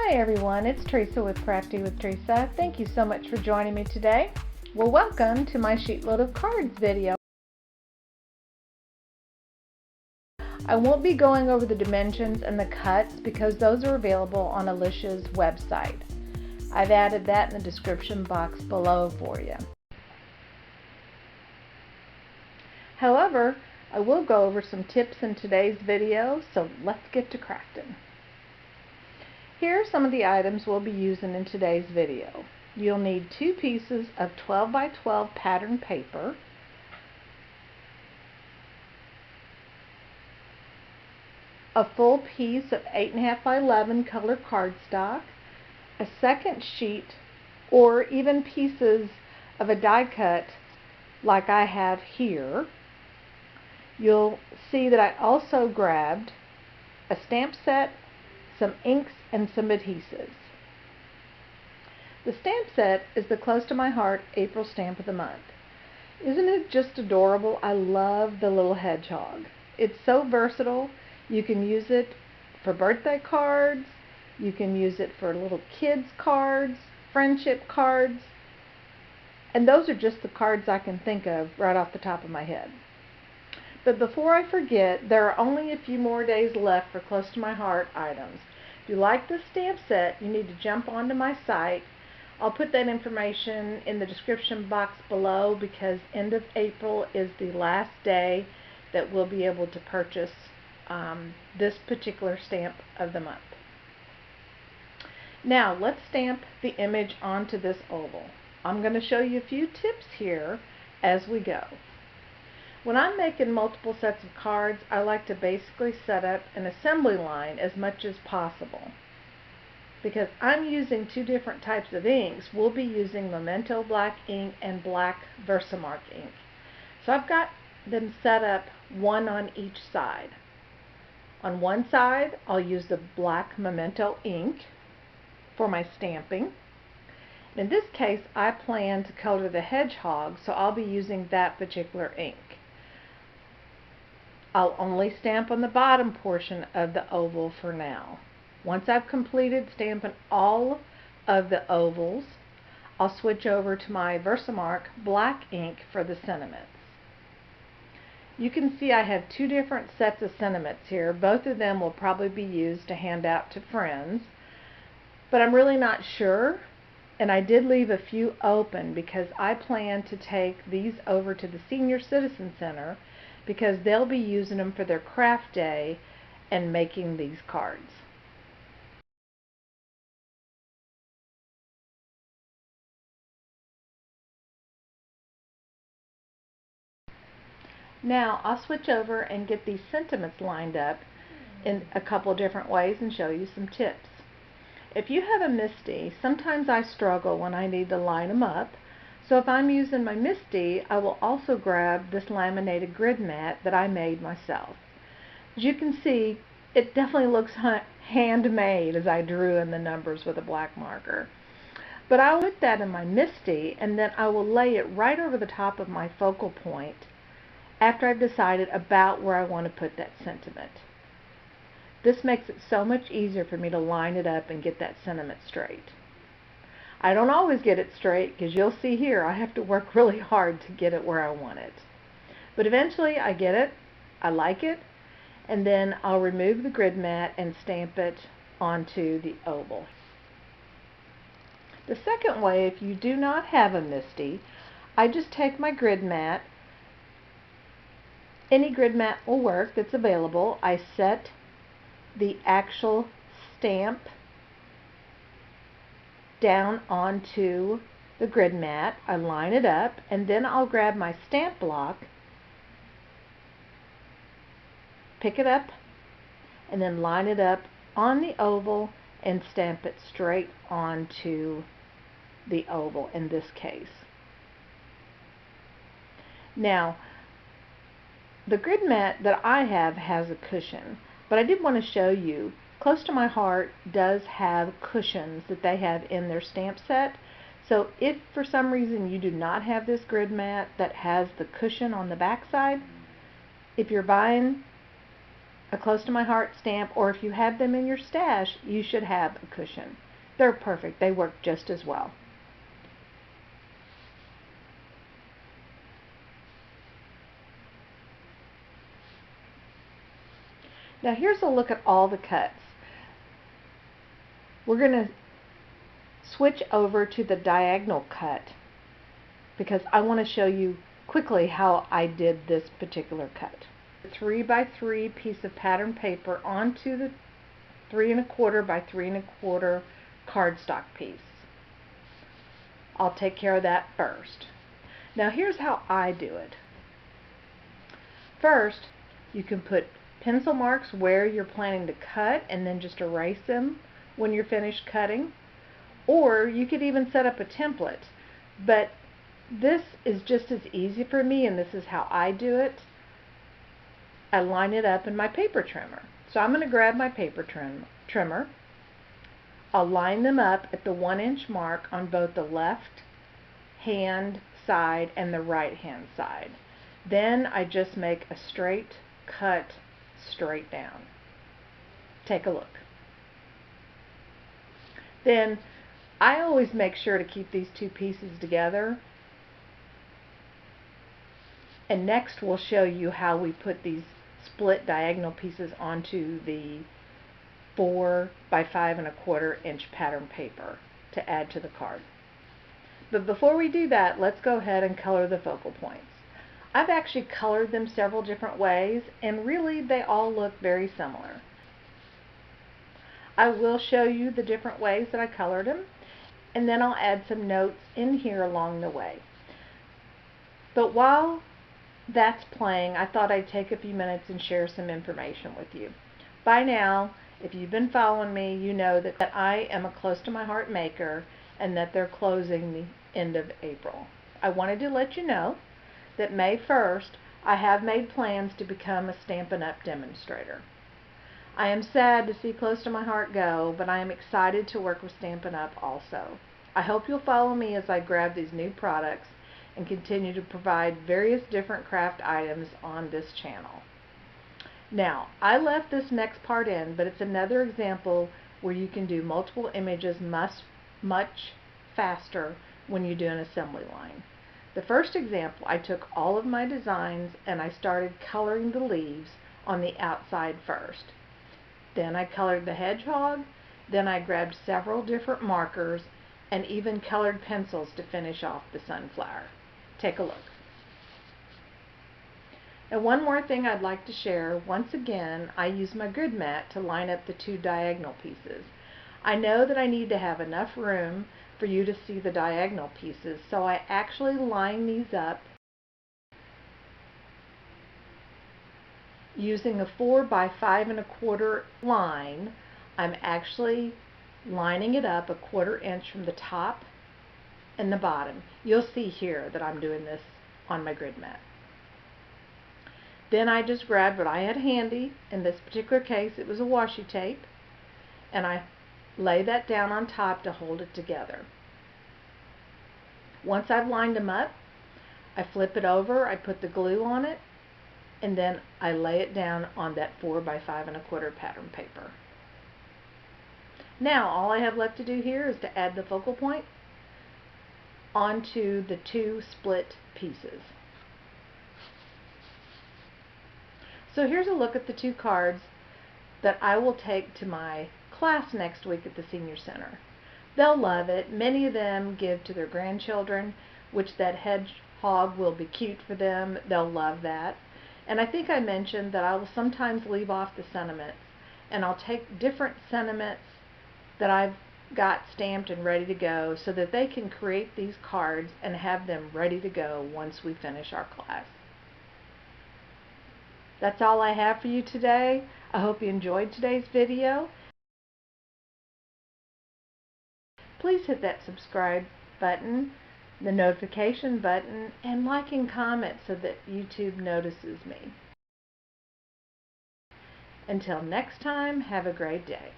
Hi everyone, it's Teresa with Craftywiththeresa. Thank you so much for joining me today. Well, welcome to my Sheetload of Cards video. I won't be going over the dimensions and the cuts because those are available on Alicia's website. I've added that in the description box below for you. However, I will go over some tips in today's video, so let's get to crafting. Here are some of the items we'll be using in today's video. You'll need 2 pieces of 12 by 12 pattern paper, a full piece of 8.5 by 11 color cardstock, a second sheet, or even pieces of a die cut like I have here. You'll see that I also grabbed a stamp set, some inks, and some adhesives. The stamp set is the Close to My Heart April Stamp of the Month. Isn't it just adorable? I love the little hedgehog. It's so versatile. You can use it for birthday cards, you can use it for little kids cards, friendship cards, and those are just the cards I can think of right off the top of my head. But before I forget, there are only a few more days left for Close to My Heart items. If you like this stamp set, you need to jump onto my site. I'll put that information in the description box below because end of April is the last day that we'll be able to purchase this particular stamp of the month. Now let's stamp the image onto this oval. I'm going to show you a few tips here as we go. When I'm making multiple sets of cards, I like to basically set up an assembly line as much as possible. Because I'm using 2 different types of inks, we'll be using Memento black ink and black Versamark ink. So I've got them set up one on each side. On one side, I'll use the black Memento ink for my stamping. In this case, I plan to color the hedgehog, so I'll be using that particular ink. I'll only stamp on the bottom portion of the oval for now. Once I've completed stamping all of the ovals, I'll switch over to my Versamark black ink for the sentiments. You can see I have 2 different sets of sentiments here. Both of them will probably be used to hand out to friends, but I'm really not sure, and I did leave a few open because I plan to take these over to the Senior Citizen Center because they'll be using them for their craft day and making these cards. Now I'll switch over and get these sentiments lined up in a couple different ways and show you some tips. If you have a Misti, sometimes I struggle when I need to line them up. So if I'm using my Misti, I will also grab this laminated grid mat that I made myself. As you can see, it definitely looks handmade as I drew in the numbers with a black marker. But I'll put that in my Misti and then I will lay it right over the top of my focal point after I've decided about where I want to put that sentiment. This makes it so much easier for me to line it up and get that sentiment straight. I don't always get it straight because you'll see here I have to work really hard to get it where I want it. But eventually I get it, I like it, and then I'll remove the grid mat and stamp it onto the oval. The second way, if you do not have a Misti, I just take my grid mat. Any grid mat will work that's available. I set the actual stamp down onto the grid mat, I line it up, and then I'll grab my stamp block, pick it up, and then line it up on the oval and stamp it straight onto the oval in this case. Now, the grid mat that I have has a cushion, but I did want to show you Close to My Heart does have cushions that they have in their stamp set. So if for some reason you do not have this grid mat that has the cushion on the back side, if you're buying a Close to My Heart stamp, or if you have them in your stash, you should have a cushion. They're perfect. They work just as well. Now here's a look at all the cuts. We're going to switch over to the diagonal cut because I want to show you quickly how I did this particular cut. 3x3 piece of pattern paper onto the 3 1/4 by 3 1/4 cardstock piece. I'll take care of that first. Now here's how I do it. First, you can put pencil marks where you're planning to cut and then just erase them when you're finished cutting. Or you could even set up a template. But this is just as easy for me, and this is how I do it. I line it up in my paper trimmer. So I'm going to grab my paper trimmer. I'll line them up at the 1-inch mark on both the left hand side and the right hand side. Then I just make a straight cut straight down. Take a look. Then I always make sure to keep these two pieces together. And next we'll show you how we put these split diagonal pieces onto the 4 by 5 1/4 inch pattern paper to add to the card. But before we do that, let's go ahead and color the focal points. I've actually colored them several different ways, and really they all look very similar. I will show you the different ways that I colored them, and then I'll add some notes in here along the way. But while that's playing, I thought I'd take a few minutes and share some information with you. By now, if you've been following me, you know that I am a Close to My Heart maker and that they're closing the end of April. I wanted to let you know that May 1st, I have made plans to become a Stampin' Up! Demonstrator. I am sad to see Close to My Heart go, but I am excited to work with Stampin' Up! Also. I hope you'll follow me as I grab these new products and continue to provide various different craft items on this channel. Now, I left this next part in, but it's another example where you can do multiple images much faster when you do an assembly line. The first example, I took all of my designs and I started coloring the leaves on the outside first. Then I colored the hedgehog, then I grabbed several different markers and even colored pencils to finish off the sunflower. Take a look. And one more thing I'd like to share, once again, I use my grid mat to line up the two diagonal pieces. I know that I need to have enough room for you to see the diagonal pieces, so I actually line these up using a 4 by 5 1/4 line. I'm actually lining it up a 1/4 inch from the top and the bottom. You'll see here that I'm doing this on my grid mat. Then I just grabbed what I had handy. In this particular case, it was a washi tape, and I lay that down on top to hold it together. Once I've lined them up, I flip it over, I put the glue on it, and then I lay it down on that 4 by 5 1/4 pattern paper. Now all I have left to do here is to add the focal point onto the two split pieces. So here's a look at the two cards that I will take to my class next week at the Senior Center. They'll love it. Many of them give to their grandchildren, which that hedgehog will be cute for them. They'll love that. And I think I mentioned that I will sometimes leave off the sentiments, and I'll take different sentiments that I've got stamped and ready to go so that they can create these cards and have them ready to go once we finish our class. That's all I have for you today. I hope you enjoyed today's video. Please hit that subscribe button, the notification button, and like and comment so that YouTube notices me. Until next time, have a great day.